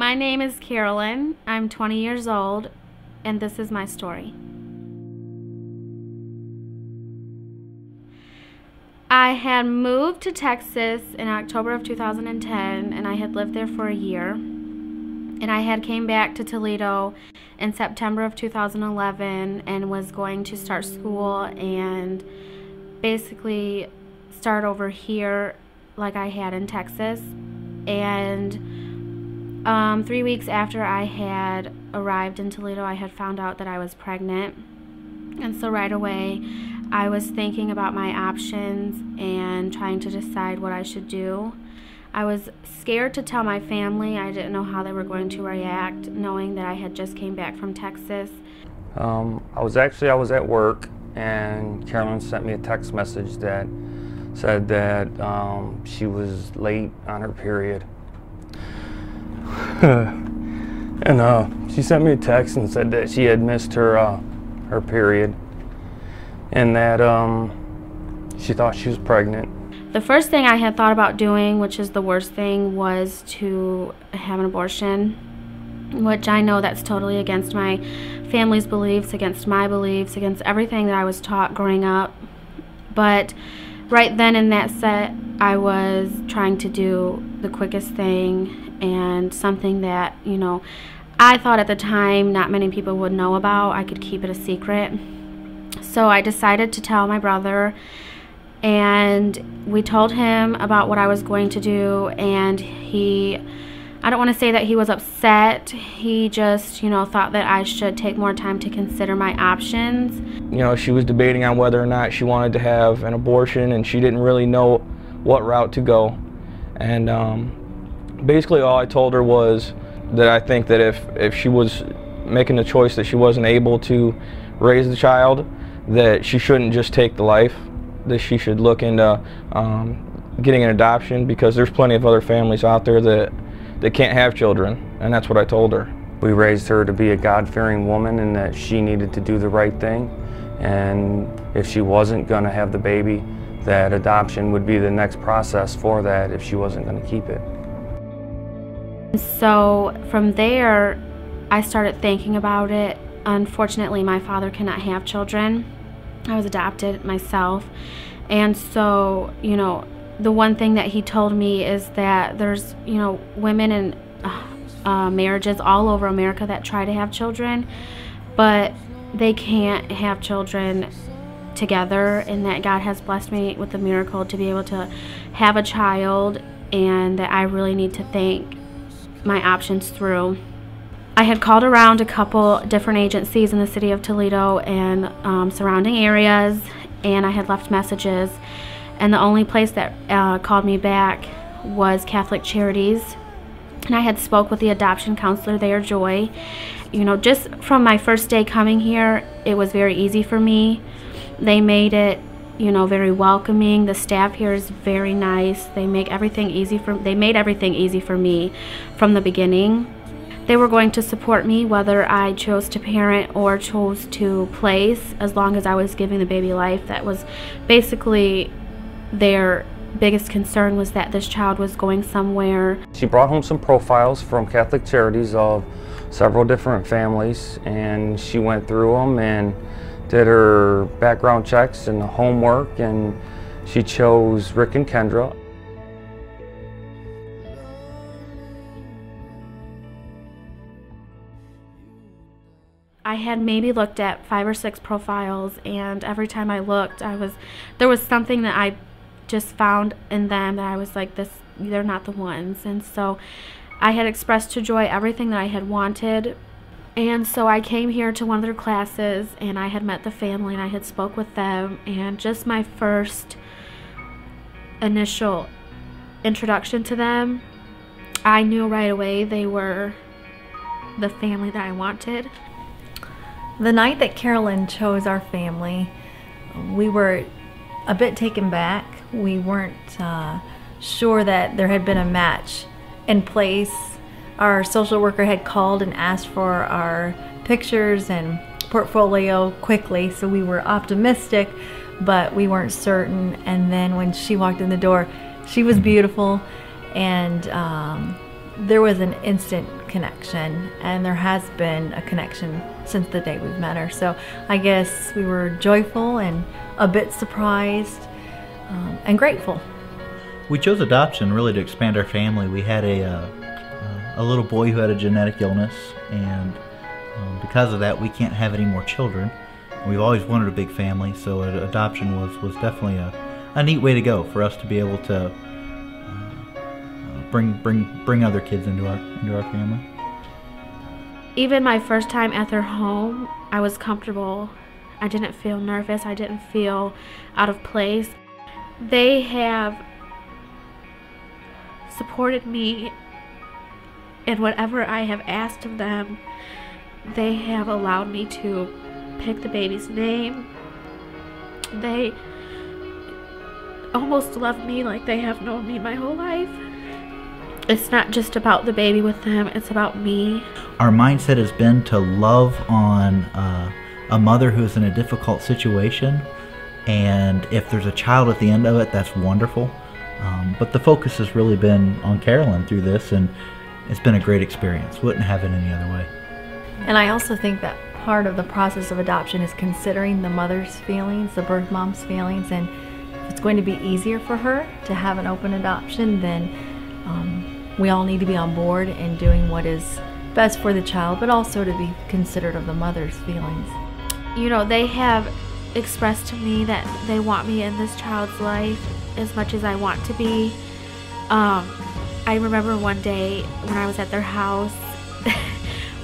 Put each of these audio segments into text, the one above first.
My name is Carolyn. I'm 20 years old, and this is my story. I had moved to Texas in October of 2010, and I had lived there for a year. And I had came back to Toledo in September of 2011 and was going to start school and basically start over here like I had in Texas. And 3 weeks after I had arrived in Toledo, I had found out that I was pregnant. And so right away, I was thinking about my options and trying to decide what I should do. I was scared to tell my family. I didn't know how they were going to react, knowing that I had just came back from Texas. I was at work, and Carolyn sent me a text message that said that she was late on her period. And she sent me a text and said that she had missed her period, and that she thought she was pregnant. The first thing I had thought about doing, which is the worst thing, was to have an abortion, which I know that's totally against my family's beliefs, against my beliefs, against everything that I was taught growing up. But right then in that set, I was trying to do the quickest thing and something that, you know, I thought at the time not many people would know about. I could keep it a secret. So I decided to tell my brother, and we told him about what I was going to do, and I don't want to say that he was upset. He just, you know, thought that I should take more time to consider my options. You know, she was debating on whether or not she wanted to have an abortion, and she didn't really know what route to go. And basically all I told her was that I think that if she was making the choice that she wasn't able to raise the child, that she shouldn't just take the life, that she should look into getting an adoption, because there's plenty of other families out there that can't have children, and that's what I told her. We raised her to be a God-fearing woman, and that she needed to do the right thing, and if she wasn't going to have the baby, that adoption would be the next process for that if she wasn't going to keep it. So from there, I started thinking about it. Unfortunately, my father cannot have children. I was adopted myself, and so, you know, the one thing that he told me is that there's, you know, women in marriages all over America that try to have children, but they can't have children together, and that God has blessed me with the miracle to be able to have a child, and that I really need to think my options through. I had called around a couple different agencies in the city of Toledo and surrounding areas, and I had left messages, and the only place that called me back was Catholic Charities. And I had spoke with the adoption counselor there, Joy. You know, just from my first day coming here, it was very easy for me. They made it, you know, very welcoming. The staff here is very nice. They made everything easy for me from the beginning. They were going to support me whether I chose to parent or chose to place, as long as I was giving the baby life. That was basically their biggest concern, was that this child was going somewhere. She brought home some profiles from Catholic Charities of several different families, and she went through them and did her background checks and homework, and she chose Rick and Kendra. I had maybe looked at 5 or 6 profiles, and every time I looked, there was something that I just found in them that I was like, they're not the ones. And so I had expressed to Joy everything that I had wanted, and so I came here to one of their classes, and I had met the family, and I had spoke with them, and just my first initial introduction to them, I knew right away they were the family that I wanted. The night that Carolyn chose our family, we were a bit taken back. We weren't sure that there had been a match in place. Our social worker had called and asked for our pictures and portfolio quickly, so we were optimistic, but we weren't certain. And then when she walked in the door, she was beautiful, and there was an instant connection, and there has been a connection since the day we've met her. So I guess we were joyful and a bit surprised and grateful. We chose adoption really to expand our family. We had a little boy who had a genetic illness, and because of that we can't have any more children. We've always wanted a big family, so adoption was definitely a neat way to go for us to be able to bring other kids into our family. Even my first time at their home, I was comfortable. I didn't feel nervous. I didn't feel out of place. They have supported me in whatever I have asked of them. They have allowed me to pick the baby's name. They almost love me like they have known me my whole life. It's not just about the baby with them, it's about me. Our mindset has been to love on a mother who's in a difficult situation, and if there's a child at the end of it, that's wonderful. But the focus has really been on Carolyn through this, and it's been a great experience. Wouldn't have it any other way. And I also think that part of the process of adoption is considering the mother's feelings, the birth mom's feelings, and if it's going to be easier for her to have an open adoption, then we all need to be on board in doing what is best for the child, but also to be considerate of the mother's feelings. You know, they have expressed to me that they want me in this child's life as much as I want to be. I remember one day when I was at their house,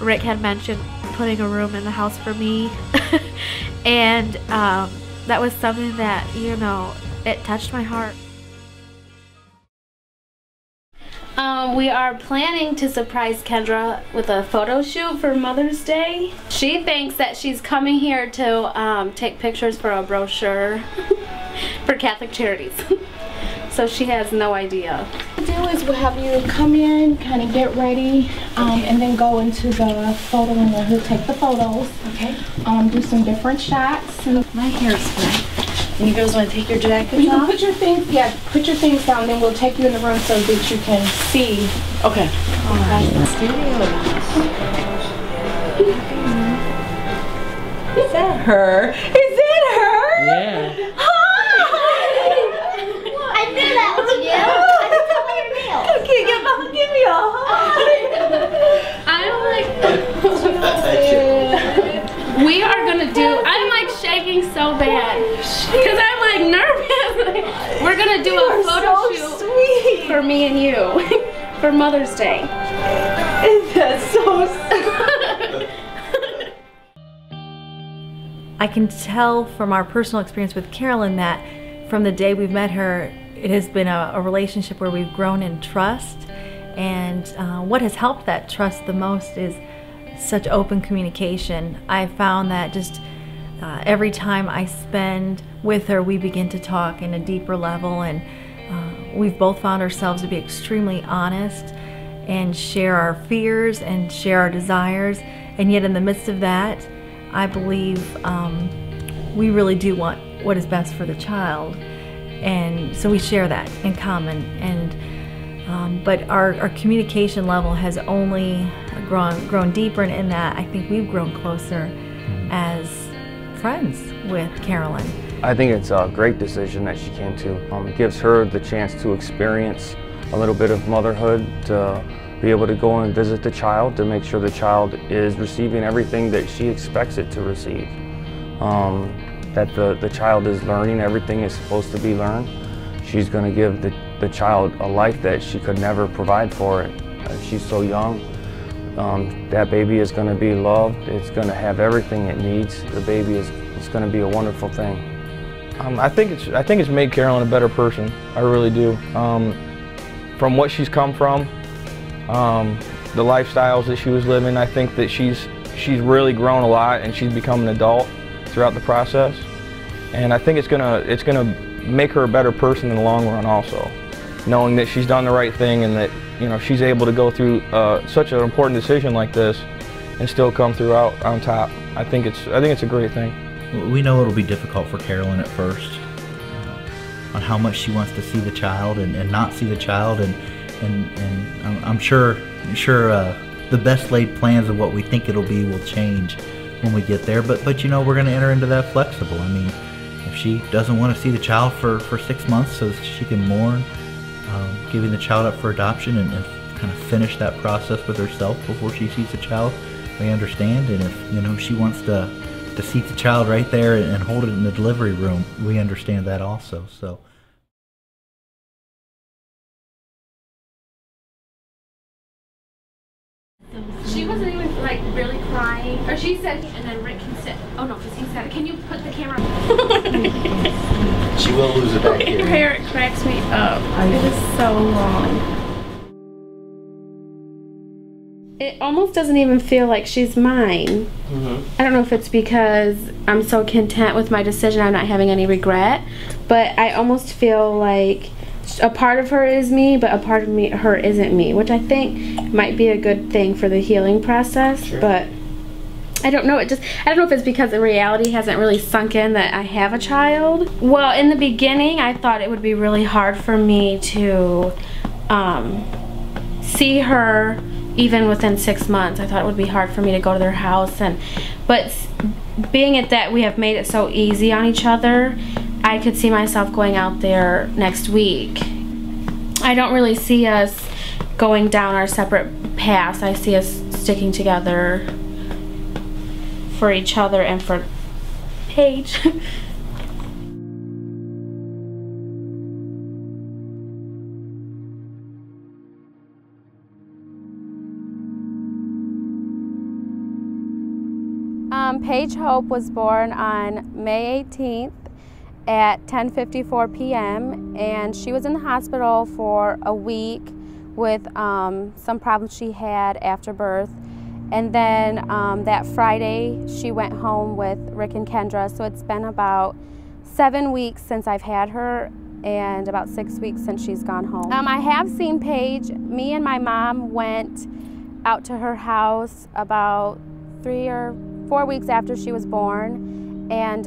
Rick had mentioned putting a room in the house for me. And that was something that, you know, it touched my heart. We are planning to surprise Kendra with a photo shoot for Mother's Day. She thinks that she's coming here to take pictures for a brochure for Catholic Charities. So she has no idea. What we'll do is we'll have you come in, kind of get ready, and then go into the photo and then he'll take the photos. Okay. Do some different shots. My hair's flat. And you guys want to take your jackets You can off? put your things, put your things down, then we'll take you in the room so that you can see. Okay. All right. Is that her? Is that her? Yeah. I knew that was you. I can tell by your nails. Okay, give me a hug. We are gonna do, I'm like shaking so bad because I'm like nervous. We're gonna do a photo shoot for me and you for Mother's Day. That's so sweet. I can tell from our personal experience with Carolyn that from the day we've met her, it has been a relationship where we've grown in trust, and what has helped that trust the most is such open communication. I found that just every time I spend with her, we begin to talk in a deeper level, and we've both found ourselves to be extremely honest and share our fears and share our desires, and yet in the midst of that, I believe we really do want what is best for the child, and so we share that in common. And but our communication level has only grown deeper, and in that I think we've grown closer as friends with Carolyn. I think it's a great decision that she came to. It gives her the chance to experience a little bit of motherhood, to be able to go and visit the child, to make sure the child is receiving everything that she expects it to receive. That the child is learning everything it's supposed to be learned. She's going to give the child a life that she could never provide for it. She's so young. That baby is going to be loved. It's going to have everything it needs. The baby it's going to be a wonderful thing. I think it's made Carolyn a better person. I really do. From what she's come from, the lifestyles that she was living, I think that she's really grown a lot, and she's become an adult throughout the process. And I think it's gonna make her a better person in the long run also, knowing that she's done the right thing and that, you know, she's able to go through such an important decision like this and still come throughout on top. I think it's a great thing. We know it'll be difficult for Carolyn at first on how much she wants to see the child and not see the child, and I'm sure the best laid plans of what we think it'll be will change when we get there. But you know, we're going to enter into that flexible. I mean, if she doesn't want to see the child for 6 months so she can mourn, giving the child up for adoption and kind of finish that process with herself before she sees the child, we understand. And if, you know, she wants to seat the child right there and hold it in the delivery room, we understand that also. So. She wasn't even like really crying, or she said, and then Rick can sit. Oh no, because he said, "Can you put the camera?" She will lose it back here. Her hair, it cracks me up. It is so long. It almost doesn't even feel like she's mine. I don't know if it's because I'm so content with my decision, I'm not having any regret, but I almost feel like a part of her is me, but a part of her isn't me, which I think might be a good thing for the healing process. Sure. But I don't know. I don't know if it's because the reality hasn't really sunk in that I have a child. Well, in the beginning, I thought it would be really hard for me to see her even within 6 months. I thought it would be hard for me to go to their house, but being it that we have made it so easy on each other, I could see myself going out there next week. I don't really see us going down our separate paths. I see us sticking together for each other and for Paige. Paige Hope was born on May 18th at 10:54 p.m. and she was in the hospital for a week with some problems she had after birth. And then that Friday she went home with Rick and Kendra, so it's been about 7 weeks since I've had her and about 6 weeks since she's gone home. I have seen Paige. Me and my mom went out to her house about 3 or 4 weeks after she was born, and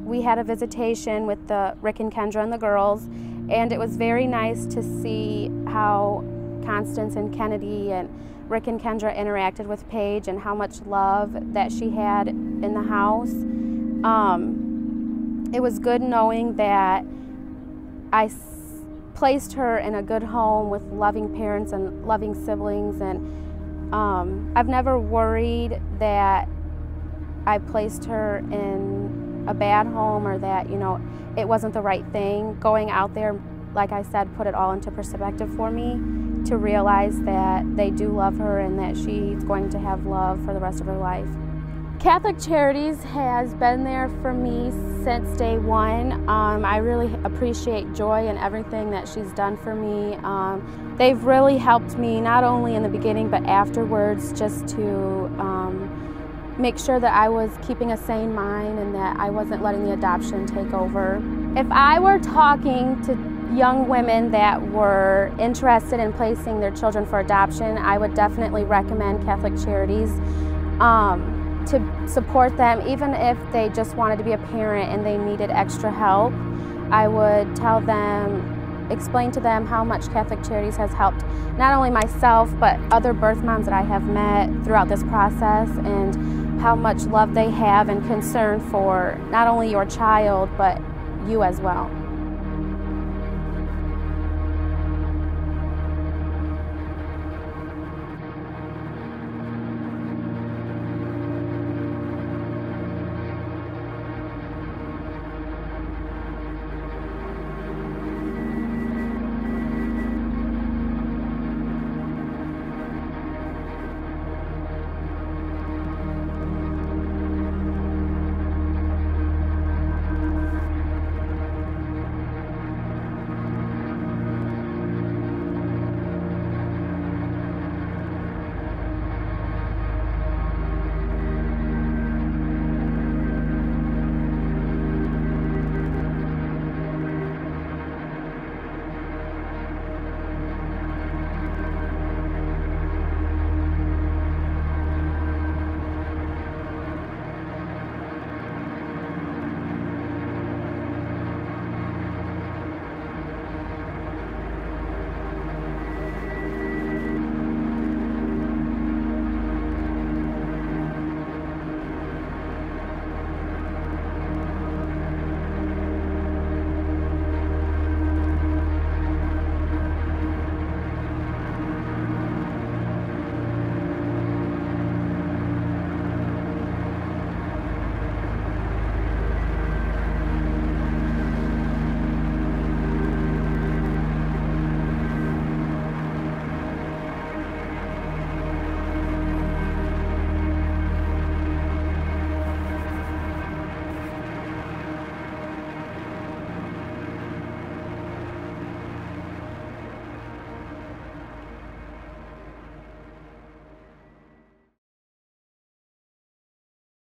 we had a visitation with the Rick and Kendra and the girls, and it was very nice to see how Constance and Kennedy and Rick and Kendra interacted with Paige and how much love that she had in the house. It was good knowing that I placed her in a good home with loving parents and loving siblings, and I've never worried that I placed her in a bad home or that, you know, it wasn't the right thing. Going out there, like I said, put it all into perspective for me to realize that they do love her and that she's going to have love for the rest of her life. Catholic Charities has been there for me since day one. I really appreciate Joy and everything that she's done for me. They've really helped me not only in the beginning but afterwards, just to make sure that I was keeping a sane mind and that I wasn't letting the adoption take over. If I were talking to young women that were interested in placing their children for adoption, I would definitely recommend Catholic Charities to support them, even if they just wanted to be a parent and they needed extra help. I would tell them, explain to them how much Catholic Charities has helped not only myself but other birth moms that I have met throughout this process, and how much love they have and concern for not only your child but you as well.